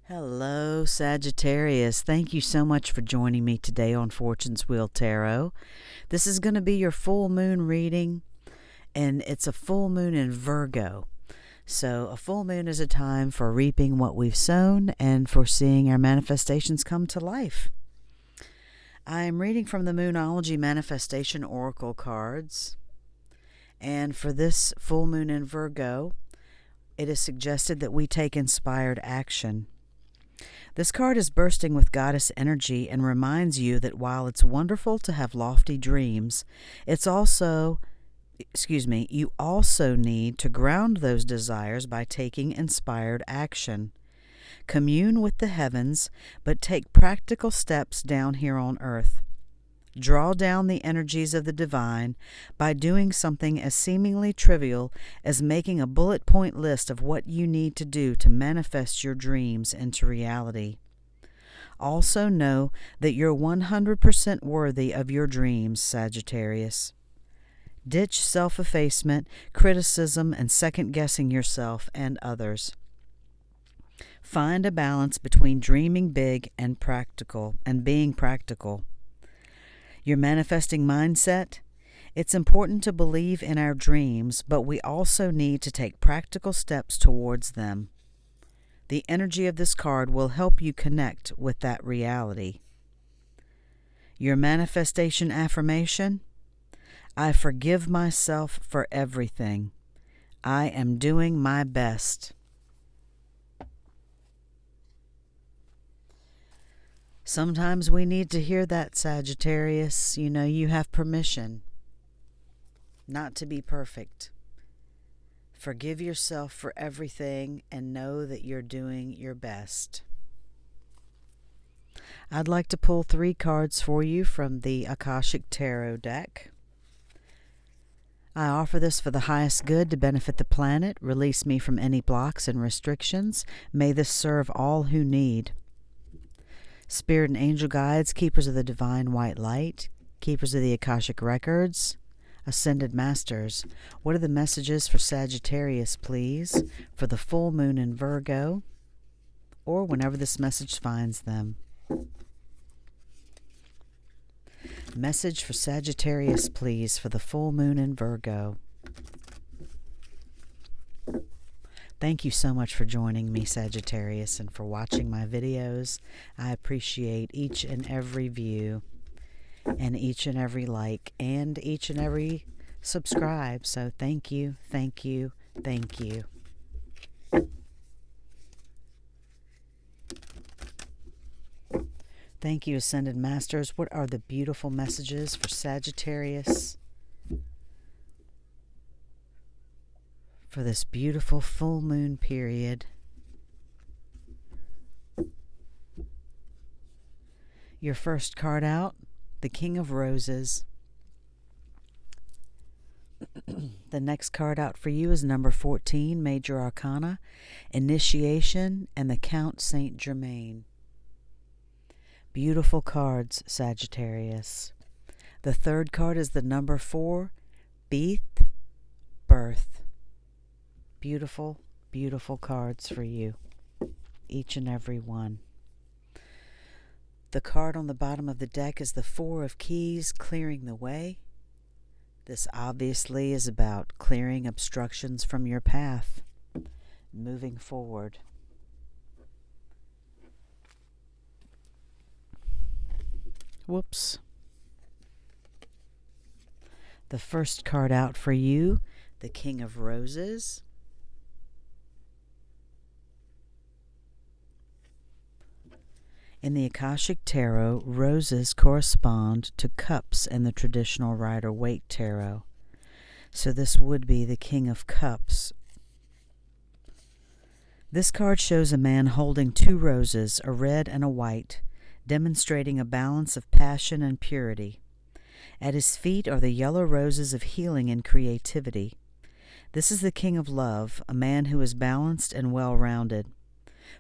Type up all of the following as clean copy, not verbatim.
Hello, Sagittarius. Thank you so much for joining me today on Fortune's Wheel Tarot. This is going to be your full moon reading, and it's a full moon in Virgo. So a full moon is a time for reaping what we've sown and for seeing our manifestations come to life. I am reading from the Moonology Manifestation Oracle cards, and for this full moon in Virgo, it is suggested that we take inspired action. This card is bursting with goddess energy and reminds you that while it's wonderful to have lofty dreams, you also need to ground those desires by taking inspired action. Commune with the heavens, but take practical steps down here on earth. Draw down the energies of the divine by doing something as seemingly trivial as making a bullet point list of what you need to do to manifest your dreams into reality. Also know that you're 100% worthy of your dreams, Sagittarius. Ditch self-effacement, criticism, and second-guessing yourself and others. Find a balance between dreaming big and being practical. Your manifesting mindset? It's important to believe in our dreams, but we also need to take practical steps towards them. The energy of this card will help you connect with that reality. Your manifestation affirmation? I forgive myself for everything. I am doing my best. Sometimes we need to hear that, Sagittarius. You have permission not to be perfect. Forgive yourself for everything and know that you're doing your best. I'd like to pull 3 cards for you from the Akashic Tarot deck. I offer this for the highest good to benefit the planet. Release me from any blocks and restrictions. May this serve all who need. Spirit and angel guides, keepers of the divine white light, keepers of the Akashic records, ascended masters, what are the messages for Sagittarius, please, for the full moon in Virgo, or whenever this message finds them? Message for Sagittarius, please, for the full moon in Virgo. Thank you so much for joining me, Sagittarius, and for watching my videos. I appreciate each and every view, and each and every like, and each and every subscribe. So thank you, thank you, thank you. Thank you, Ascended Masters. What are the beautiful messages for Sagittarius for this beautiful full moon period? Your first card out, the King of Roses. The next card out for you is number 14, Major Arcana, Initiation, and the Count Saint Germain. Beautiful cards, Sagittarius. The third card is the number 4, Beath, Birth. Beautiful, beautiful cards for you, each and every one. The card on the bottom of the deck is the 4 of Keys, Clearing the Way. This obviously is about clearing obstructions from your path, moving forward. Whoops. The first card out for you, the King of Roses. In the Akashic Tarot, roses correspond to cups in the traditional Rider-Waite Tarot. So this would be the King of Cups. This card shows a man holding 2 roses, a red and a white, demonstrating a balance of passion and purity. At his feet are the yellow roses of healing and creativity. This is the King of Love, a man who is balanced and well-rounded.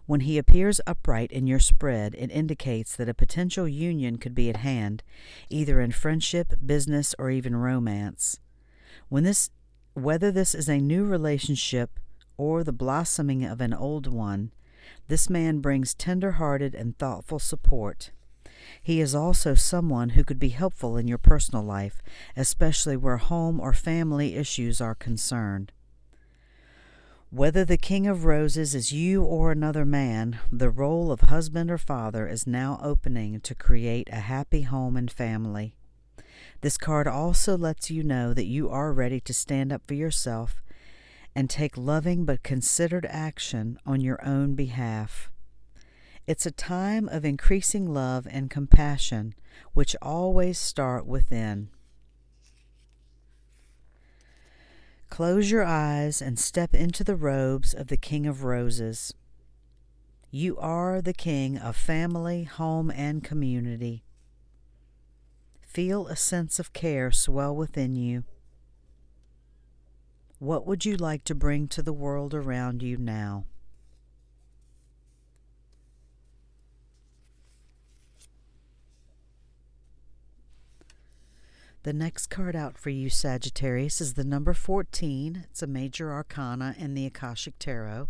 When he appears upright in your spread, it indicates that a potential union could be at hand, either in friendship, business, or even romance. Whether this is a new relationship or the blossoming of an old one, This man brings tender-hearted and thoughtful support. He is also someone who could be helpful in your personal life, especially where home or family issues are concerned. Whether the King of Roses is you or another man, the role of husband or father is now opening to create a happy home and family. This card also lets you know that you are ready to stand up for yourself and take loving but considered action on your own behalf. It's a time of increasing love and compassion, which always start within. Close your eyes and step into the robes of the King of Roses. You are the king of family, home, and community. Feel a sense of care swell within you. What would you like to bring to the world around you now? The next card out for you, Sagittarius, is the number 14. It's a major arcana in the Akashic Tarot.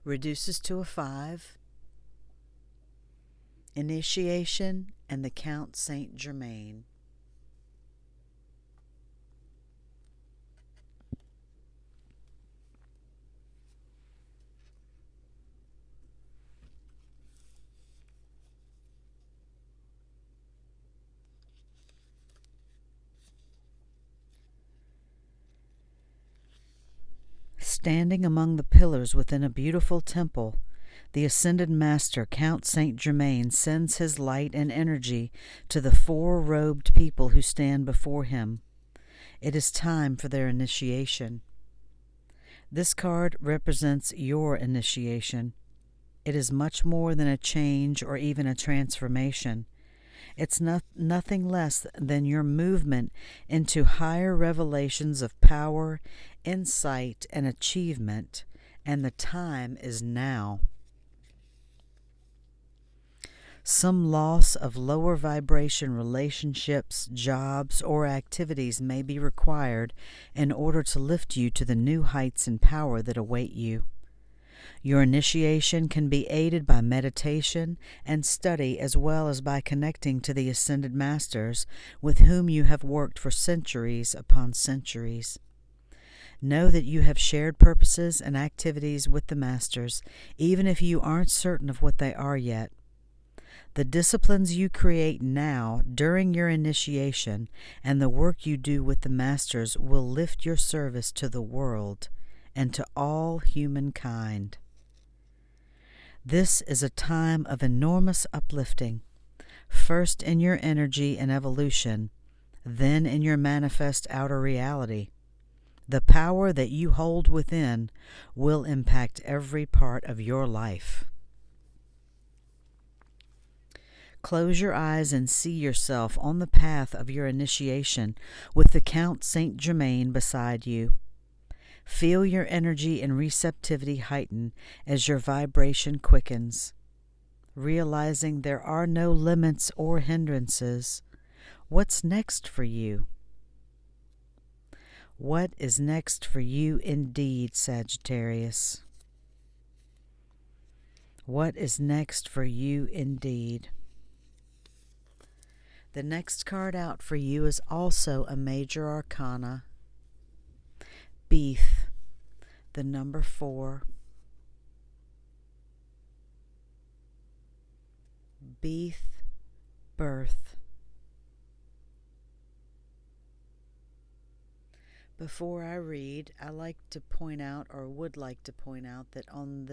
Reduces to a 5. Initiation and the Count Saint Germain. Standing among the pillars within a beautiful temple, the Ascended Master, Count Saint Germain, sends his light and energy to the 4 robed people who stand before him. It is time for their initiation. This card represents your initiation. It is much more than a change or even a transformation. It's nothing less than your movement into higher revelations of power, insight, and achievement, and the time is now. Some loss of lower vibration relationships, jobs, or activities may be required in order to lift you to the new heights and power that await you. Your initiation can be aided by meditation and study, as well as by connecting to the Ascended Masters with whom you have worked for centuries upon centuries. Know that you have shared purposes and activities with the Masters, even if you aren't certain of what they are yet. The disciplines you create now during your initiation and the work you do with the Masters will lift your service to the world and to all humankind. This is a time of enormous uplifting, first in your energy and evolution, then in your manifest outer reality. The power that you hold within will impact every part of your life. Close your eyes and see yourself on the path of your initiation with the Count Saint Germain beside you. Feel your energy and receptivity heighten as your vibration quickens. Realizing there are no limits or hindrances, what's next for you? What is next for you indeed, Sagittarius? What is next for you indeed? The next card out for you is also a major arcana. Beeth, the number 4. Beeth, birth. Before I read, I like to point out, or would like to point out, that on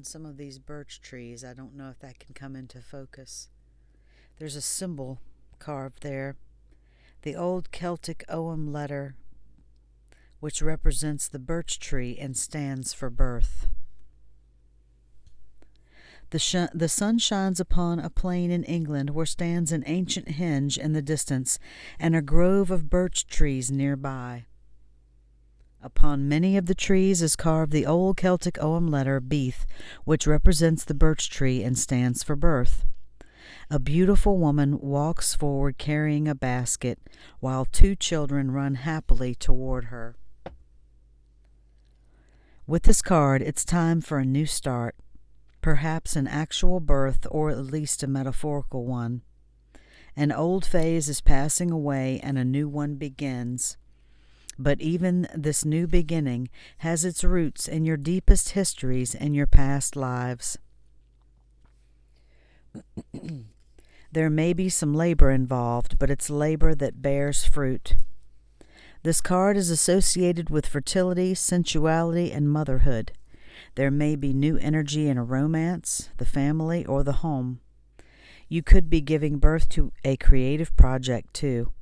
some of these birch trees, I don't know if that can come into focus, there's a symbol carved there, the old Celtic Ogham letter, which represents the birch tree and stands for birth. The sun shines upon a plain in England where stands an ancient henge in the distance and a grove of birch trees nearby. Upon many of the trees is carved the old Celtic Ogham letter Beeth, which represents the birch tree and stands for birth. A beautiful woman walks forward carrying a basket, while 2 children run happily toward her. With this card, it's time for a new start. perhaps an actual birth or at least a metaphorical one. An old phase is passing away and a new one begins. But even this new beginning has its roots in your deepest histories and your past lives. There may be some labor involved, but it's labor that bears fruit. This card is associated with fertility, sensuality, and motherhood. There may be new energy in a romance, the family, or the home. You could be giving birth to a creative project too.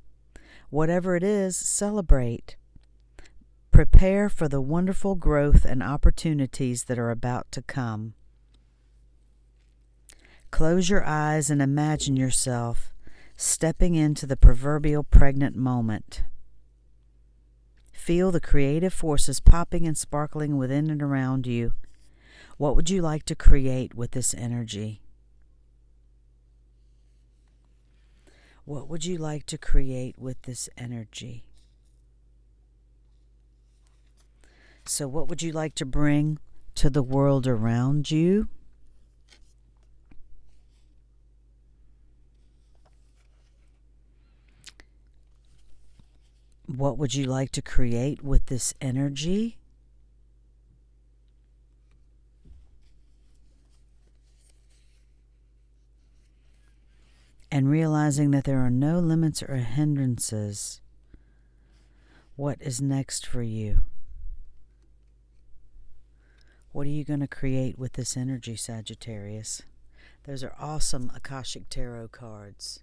Whatever it is, celebrate. Prepare for the wonderful growth and opportunities that are about to come. Close your eyes and imagine yourself stepping into the proverbial pregnant moment. Feel the creative forces popping and sparkling within and around you. What would you like to create with this energy? What would you like to create with this energy? So what would you like to bring to the world around you? What would you like to create with this energy? And realizing that there are no limits or hindrances. What is next for you? What are you going to create with this energy, Sagittarius? Those are awesome Akashic Tarot cards.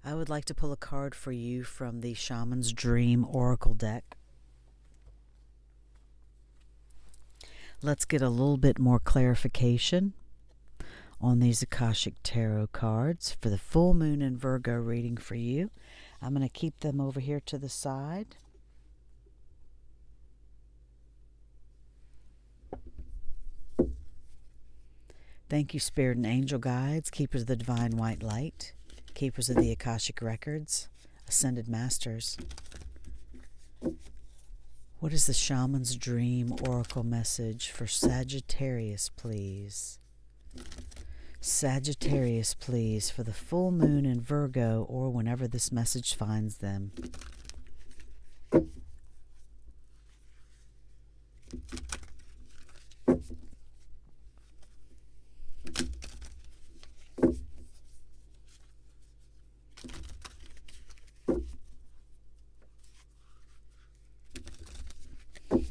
I would like to pull a card for you from the Shaman's Dream Oracle deck. Let's get a little bit more clarification on these Akashic Tarot cards for the full moon in Virgo reading for you. I'm going to keep them over here to the side. Thank you, Spirit and Angel Guides, Keepers of the Divine White Light, Keepers of the Akashic Records, Ascended Masters. What is the Shaman's Dream Oracle message for Sagittarius, please? Sagittarius, please, for the full moon in Virgo or whenever this message finds them.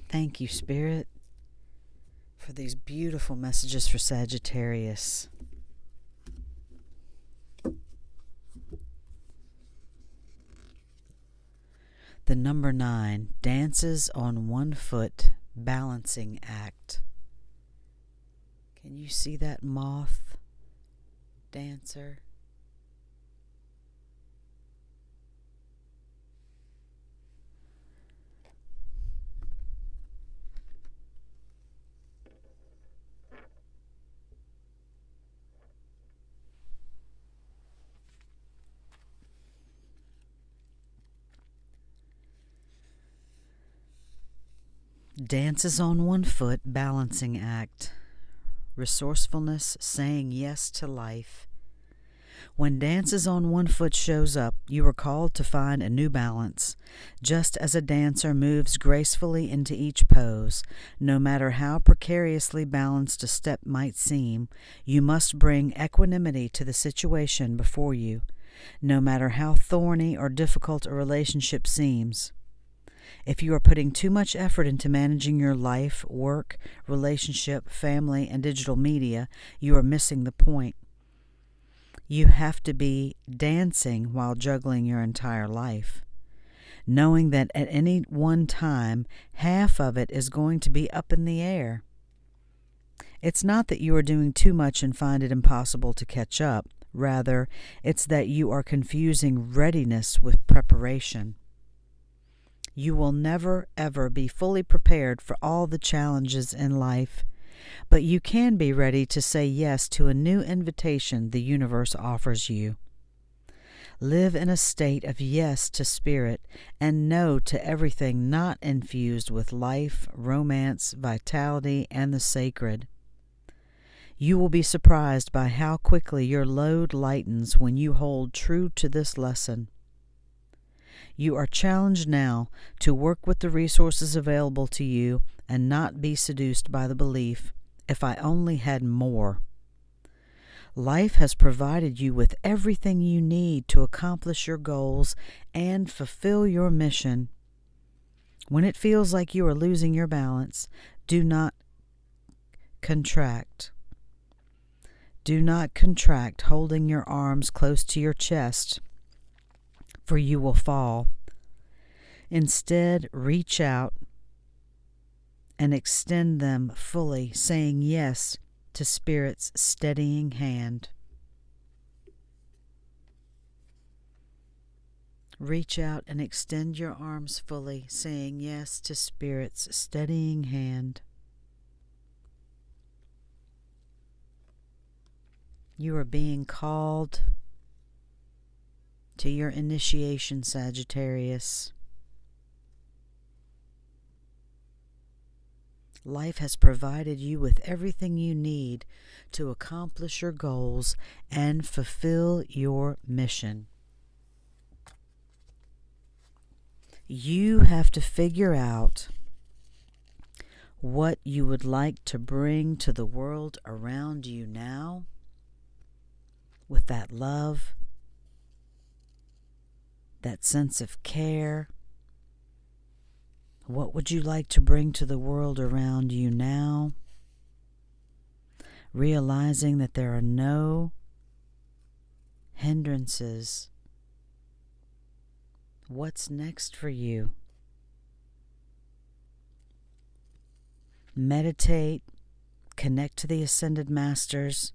Thank you, Spirit, for these beautiful messages for Sagittarius. The number 9, dances on one foot, balancing act. Can you see that moth dancer? Dances on one foot, balancing act. Resourcefulness, saying yes to life. When dances on one foot shows up, you are called to find a new balance. Just as a dancer moves gracefully into each pose, no matter how precariously balanced a step might seem, you must bring equanimity to the situation before you, no matter how thorny or difficult a relationship seems. If you are putting too much effort into managing your life, work, relationship, family, and digital media, you are missing the point. You have to be dancing while juggling your entire life, knowing that at any one time, half of it is going to be up in the air. It's not that you are doing too much and find it impossible to catch up. Rather, it's that you are confusing readiness with preparation. You will never, ever be fully prepared for all the challenges in life, but you can be ready to say yes to a new invitation the universe offers you. Live in a state of yes to spirit and no to everything not infused with life, romance, vitality, and the sacred. You will be surprised by how quickly your load lightens when you hold true to this lesson. You are challenged now to work with the resources available to you and not be seduced by the belief, if I only had more. Life has provided you with everything you need to accomplish your goals and fulfill your mission. When it feels like you are losing your balance, do not contract. Do not contract, holding your arms close to your chest, for you will fall. Instead, reach out and extend them fully, saying yes to Spirit's steadying hand. Reach out and extend your arms fully, saying yes to Spirit's steadying hand. You are being called to your initiation, Sagittarius. Life has provided you with everything you need to accomplish your goals and fulfill your mission. You have to figure out what you would like to bring to the world around you now with that love, that sense of care. What would you like to bring to the world around you now? Realizing that there are no hindrances. What's next for you? Meditate, connect to the Ascended Masters.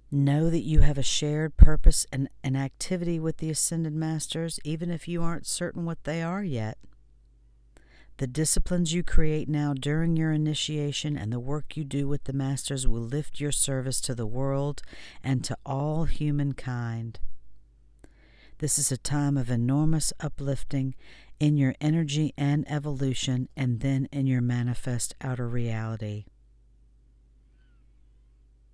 Know that you have a shared purpose and an activity with the Ascended Masters, even if you aren't certain what they are yet. The disciplines you create now during your initiation and the work you do with the Masters will lift your service to the world and to all humankind. This is a time of enormous uplifting in your energy and evolution, and then in your manifest outer reality.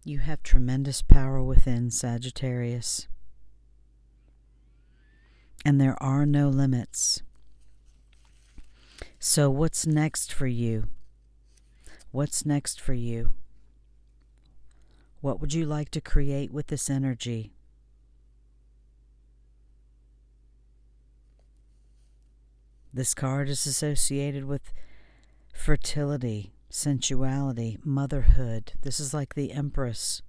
You have tremendous power within, Sagittarius. And there are no limits. So what's next for you? What's next for you? What would you like to create with this energy? This card is associated with fertility, sensuality, motherhood. This is like the Empress.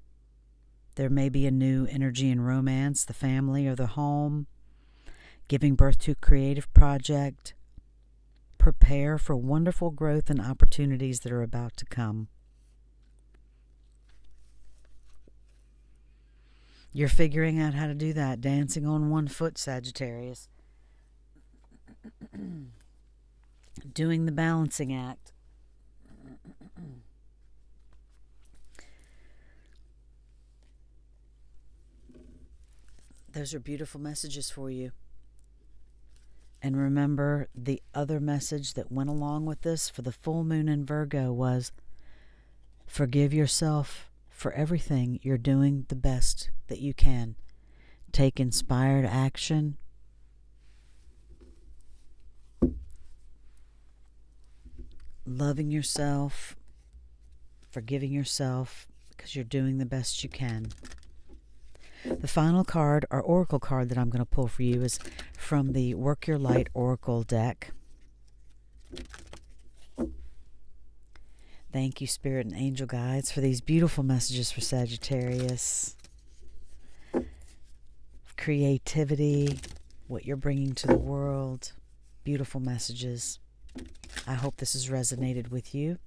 There may be a new energy in romance, the family, or the home. Giving birth to a creative project. Prepare for wonderful growth and opportunities that are about to come. You're figuring out how to do that, dancing on one foot, Sagittarius. Doing the balancing act. Those are beautiful messages for you. And remember, the other message that went along with this for the full moon in Virgo was, forgive yourself for everything. You're doing the best that you can. Take inspired action. Loving yourself, forgiving yourself, because you're doing the best you can. The final card, or oracle card, that I'm going to pull for you is from the Work Your Light Oracle deck. Thank you, Spirit and Angel Guides, for these beautiful messages for Sagittarius. Creativity, what you're bringing to the world. Beautiful messages. I hope this has resonated with you.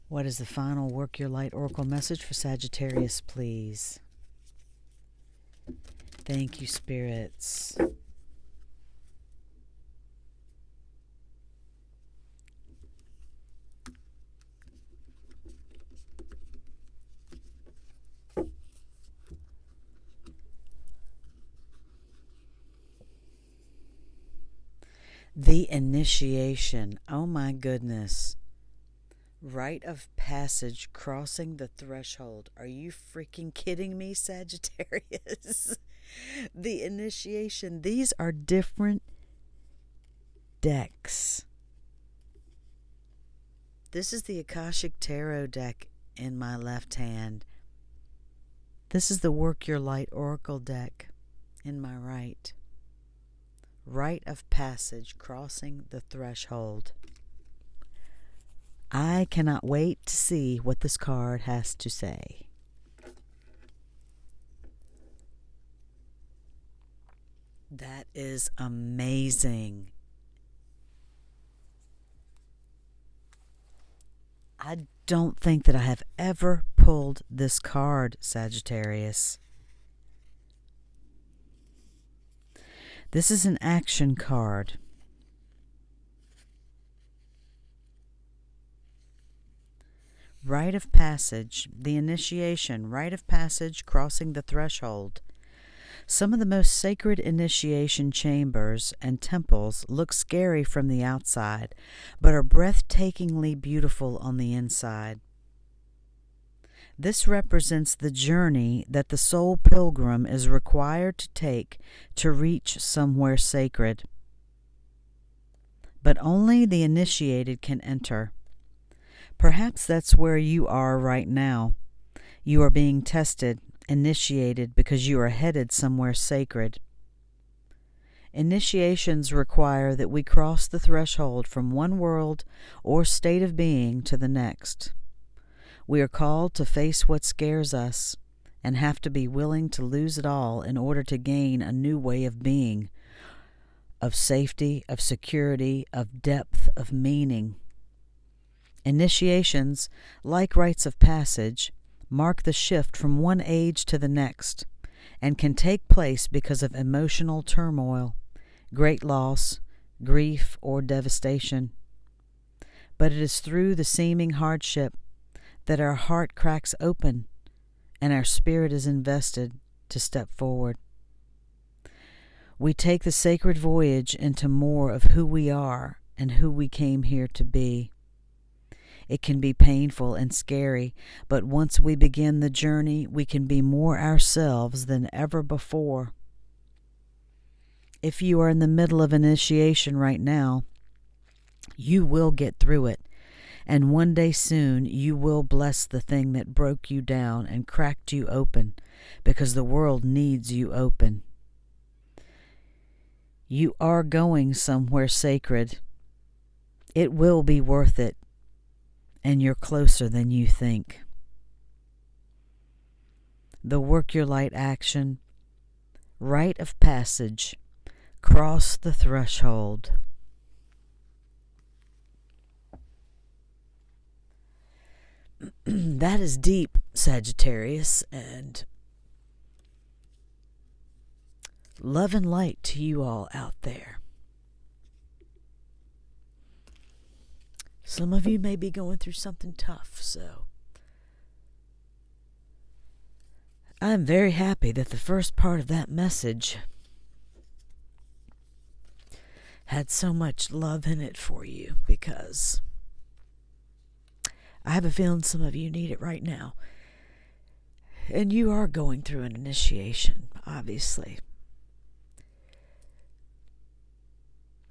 What is the final Work Your Light Oracle message for Sagittarius, please? Thank you, spirits. The initiation. Oh my goodness. Rite of passage, crossing the threshold. Are you freaking kidding me, Sagittarius? The initiation. These are different decks. This is the Akashic Tarot deck in my left hand. This is the Work Your Light Oracle deck in my right. Rite of passage, crossing the threshold. I cannot wait to see what this card has to say. That is amazing. I don't think that I have ever pulled this card, Sagittarius. This is an action card. Rite of passage, the initiation, rite of passage, crossing the threshold. Some of the most sacred initiation chambers and temples look scary from the outside, but are breathtakingly beautiful on the inside. This represents the journey that the soul pilgrim is required to take to reach somewhere sacred. But only the initiated can enter. Perhaps that's where you are right now. You are being tested, initiated, because you are headed somewhere sacred. Initiations require that we cross the threshold from one world or state of being to the next. We are called to face what scares us and have to be willing to lose it all in order to gain a new way of being, of safety, of security, of depth, of meaning. Initiations, like rites of passage, mark the shift from one age to the next and can take place because of emotional turmoil, great loss, grief, or devastation. But it is through the seeming hardship that our heart cracks open and our spirit is invested to step forward. We take the sacred voyage into more of who we are and who we came here to be. It can be painful and scary, but once we begin the journey, we can be more ourselves than ever before. If you are in the middle of initiation right now, you will get through it, and one day soon you will bless the thing that broke you down and cracked you open, because the world needs you open. You are going somewhere sacred. It will be worth it. And you're closer than you think. The Work Your Light action, rite of passage, cross the threshold. That is deep, Sagittarius, and love and light to you all out there. Some of you may be going through something tough, so I'm very happy that the first part of that message had so much love in it for you, because I have a feeling some of you need it right now. And you are going through an initiation, obviously.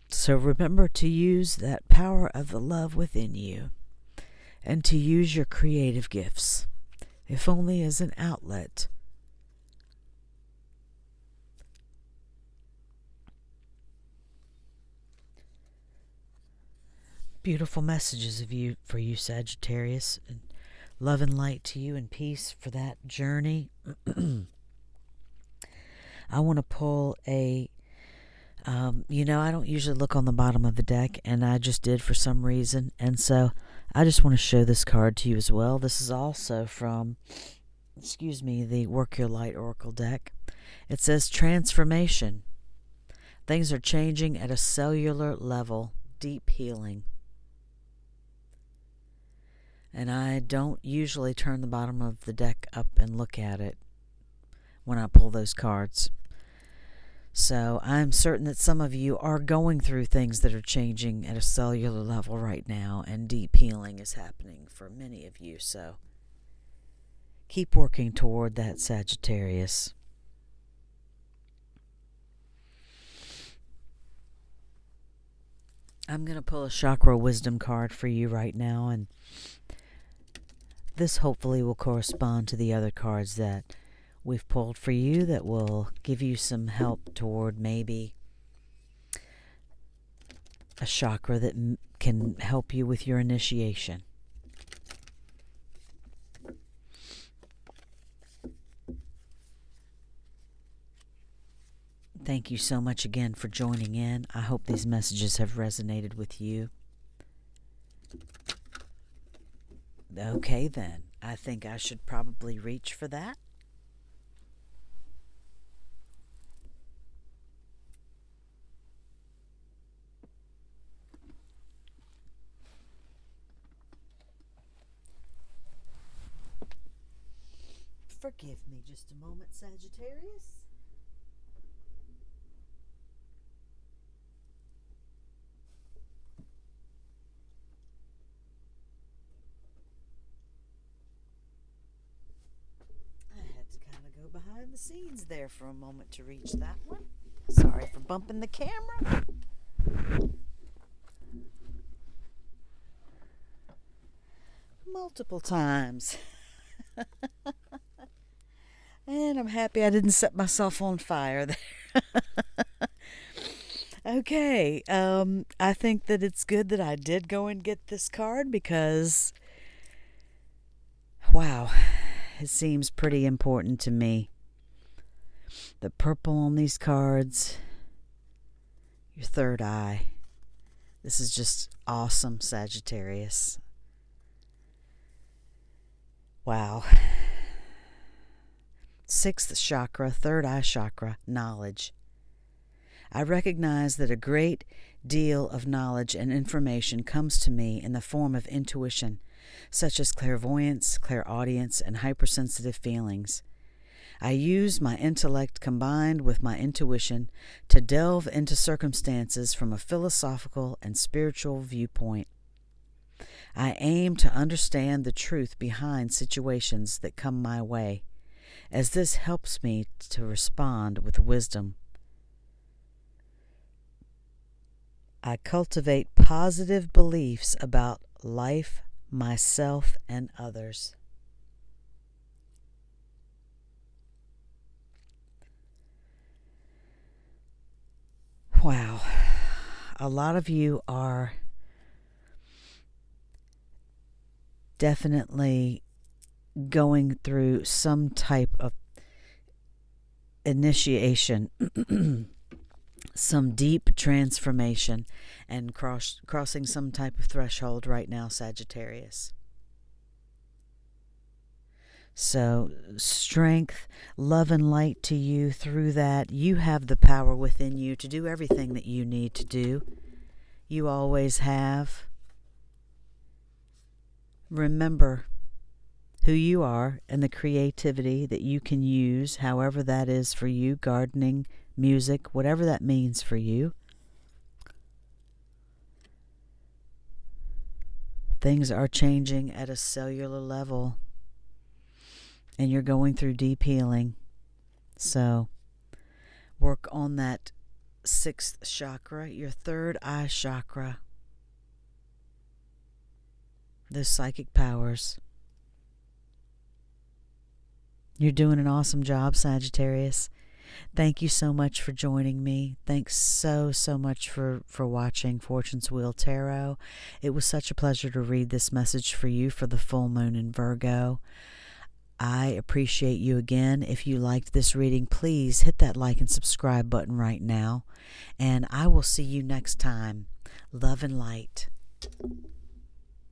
So remember to use that power of the love within you and to use your creative gifts, if only as an outlet. Beautiful messages for you, Sagittarius, and love and light to you and peace for that journey. I want to pull a I don't usually look on the bottom of the deck, and I just did for some reason, and so I just want to show this card to you as well. This is also from, the Work Your Light Oracle deck. It says transformation. Things are changing at a cellular level, deep healing. And I don't usually turn the bottom of the deck up and look at it when I pull those cards. So I'm certain that some of you are going through things that are changing at a cellular level right now, and deep healing is happening for many of you. So keep working toward that, Sagittarius. I'm going to pull a chakra wisdom card for you right now, and this hopefully will correspond to the other cards that we've pulled for you that will give you some help toward maybe a chakra that can help you with your initiation. Thank you so much again for joining in. I hope these messages have resonated with you. Okay then, I think I should probably reach for that. Forgive me just a moment, Sagittarius. I had to kind of go behind the scenes there for a moment to reach that one. Sorry for bumping the camera. Multiple times. And I'm happy I didn't set myself on fire there. Okay, I think that it's good that I did go and get this card because, wow, it seems pretty important to me. The purple on these cards, your third eye. This is just awesome, Sagittarius. Wow. Sixth chakra, third eye chakra, knowledge. I recognize that a great deal of knowledge and information comes to me in the form of intuition, such as clairvoyance, clairaudience, and hypersensitive feelings. I use my intellect combined with my intuition to delve into circumstances from a philosophical and spiritual viewpoint. I aim to understand the truth behind situations that come my way, as this helps me to respond with wisdom. I cultivate positive beliefs about life, myself, and others. Wow. A lot of you are definitely going through some type of initiation, some deep transformation, and crossing some type of threshold right now, Sagittarius. So strength, love, and light to you through that. You have the power within you to do everything that you need to do. You always have. Remember who you are and the creativity that you can use, however that is for you, gardening, music, whatever that means for you. Things are changing at a cellular level, and you're going through deep healing. So work on that sixth chakra, your third eye chakra, those psychic powers. You're doing an awesome job, Sagittarius. Thank you so much for joining me. Thanks so much for watching Fortune's Wheel Tarot. It was such a pleasure to read this message for you for the full moon in Virgo. I appreciate you again. If you liked this reading, please hit that like and subscribe button right now. And I will see you next time. Love and light.